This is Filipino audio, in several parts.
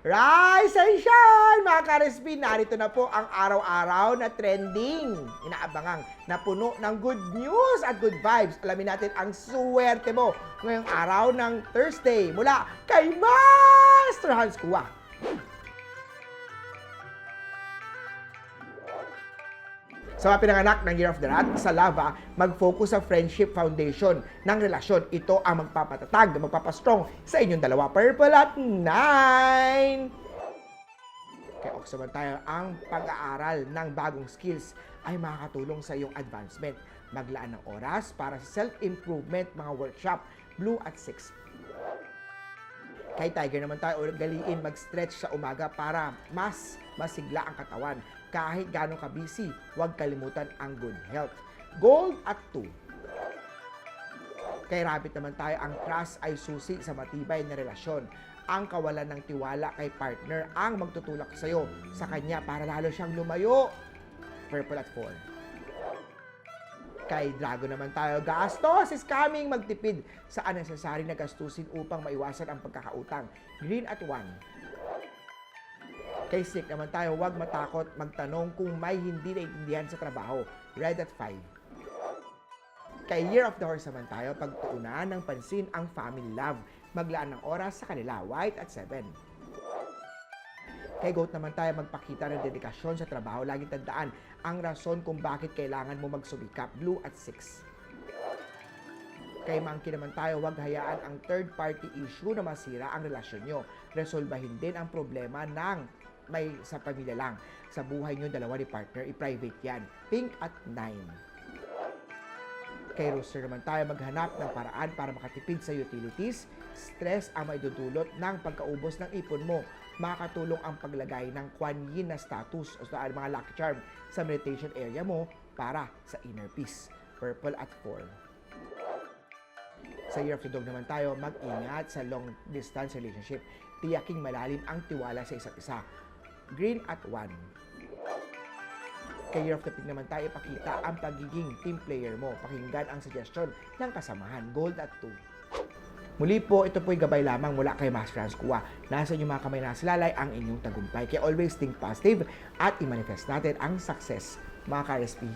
Rise and shine! Mga ka-RSP, narito na po ang araw-araw na trending. Inaabangang na puno ng good news at good vibes. Alamin natin ang suwerte mo ngayong araw ng Thursday mula kay Master Hans Kua. Sa mga pinanganak ng Year of the Rat sa Lava, mag-focus sa friendship foundation ng relasyon. Ito ang magpapatatag, magpapastrong sa inyong dalawa. Purple at 9! Kaya oksaban tayo, ang pag-aaral ng bagong skills ay makakatulong sa iyong advancement. Maglaan ng oras para sa self-improvement, mga workshop, Blue at 6. Kay Tiger naman tayo, galiin mag-stretch sa umaga para mas masigla ang katawan. Kahit gano'ng ka-busy, huwag kalimutan ang good health. Gold at 2. Kay Rabbit naman tayo, ang trust ay susi sa matibay na relasyon. Ang kawalan ng tiwala kay partner ang magtutulak sa'yo sa kanya para lalo siyang lumayo. Purple at 4. Kay Drago naman tayo, gastos is coming, magtipid sa unnecessary na gastusin upang maiwasan ang pagkakautang. Green at 1. Kay Snake naman tayo, huwag matakot magtanong kung may hindi naiintindihan sa trabaho. Red at 5. Kay Year of the Horse naman tayo, pagtuunan ng pansin ang family love. Maglaan ng oras sa kanila. White at 7. Kay Goat naman tayo, magpakita ng dedikasyon sa trabaho. Laging tandaan ang rason kung bakit kailangan mo magsumikap. Blue at 6. Kay Monkey naman tayo, huwag hayaan ang third-party issue na masira ang relasyon nyo. Resolbahin din ang problema ng may sa pamilya lang. Sa buhay nyo, dalawa ni partner, i-private yan. Pink at 9. Kay Rooster naman tayo, maghanap ng paraan para makatipid sa utilities. Stress ang maidudulot ng pagkaubos ng ipon mo. Makakatulong ang paglagay ng Kuan Yin na status o sa mga lucky charm sa meditation area mo para sa inner peace. Purple at 4. Sa Year of the Dog naman tayo, mag-ingat sa long distance relationship. Tiyaking malalim ang tiwala sa isa't isa. Green at 1. Kay Year of the Pig naman tayo, ipakita ang pagiging team player mo. Pakinggan ang suggestion ng kasamahan. Gold at 2. Muli po, ito po'y gabay lamang mula kay Master Hans Kua. Nasa inyong mga kamay na silalay ang inyong tagumpay. Kaya always think positive at i-manifest natin ang success, mga ka-RSP.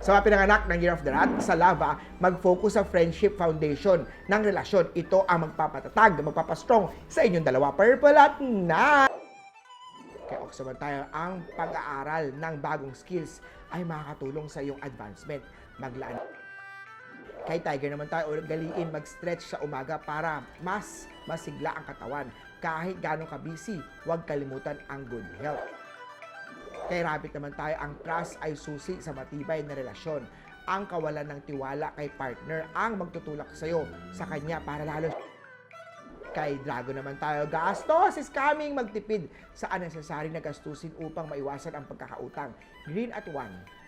Sa mga pinanganak ng Year of the Rat, sa Lava, mag-focus sa friendship foundation ng relasyon. Ito ang magpapatatag, magpapastrong sa inyong dalawa. Purple at na! Kaya oksaban tayo, ang pag-aaral ng bagong skills ay makakatulong sa iyong advancement. Maglaan. Kay Tiger naman tayo, galiin mag-stretch sa umaga para mas masigla ang katawan. Kahit gano'ng ka-busy, huwag kalimutan ang good health. Kay Rabbit naman tayo, ang trust ay susi sa matibay na relasyon. Ang kawalan ng tiwala kay partner ang magtutulak sa iyo sa kanya para lalo. Kay Dragon naman tayo, gastos is coming, magtipid sa unnecessary na gastusin upang maiwasan ang pagkakautang. Green at 1.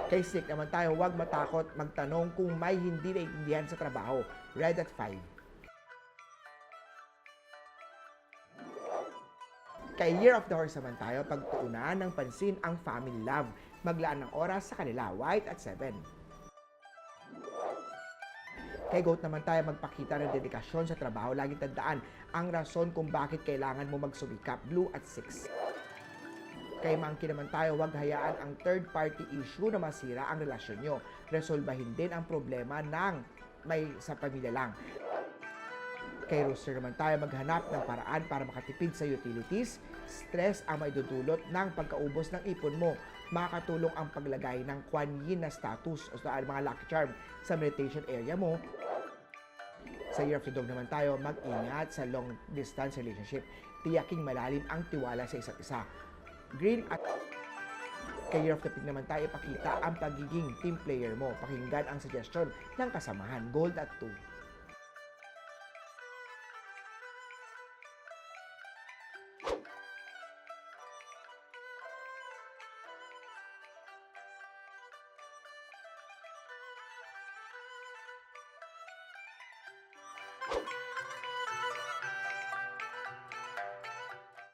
Kay Snake naman tayo, huwag matakot magtanong kung may hindi naiintindihan sa trabaho. Red at 5. Kay Year of the Horse naman tayo, pagtuunan ng pansin ang family love. Maglaan ng oras sa kanila. White at 7. Kay Goat naman tayo, magpakita ng dedikasyon sa trabaho. Laging tandaan ang rason kung bakit kailangan mo magsumikap. Blue at 6. Kay Monkey naman tayo, huwag hayaan ang third-party issue na masira ang relasyon nyo. Resolbahin din ang problema ng may sa pamilya lang. Kay Rooster naman tayo, maghanap ng paraan para makatipid sa utilities. Stress ang maidudulot ng pagkaubos ng ipon mo. Makakatulong ang paglagay ng Kuan Yin na status o sa mga lucky charm sa meditation area mo. Sa Year of the Dog naman tayo, mag-ingat sa long-distance relationship. Tiyaking malalim ang tiwala sa isa't isa. Green at kay Year of the Pig naman tayo, ipakita ang pagiging team player mo. Pakinggan ang suggestion ng kasamahan. Gold at 2.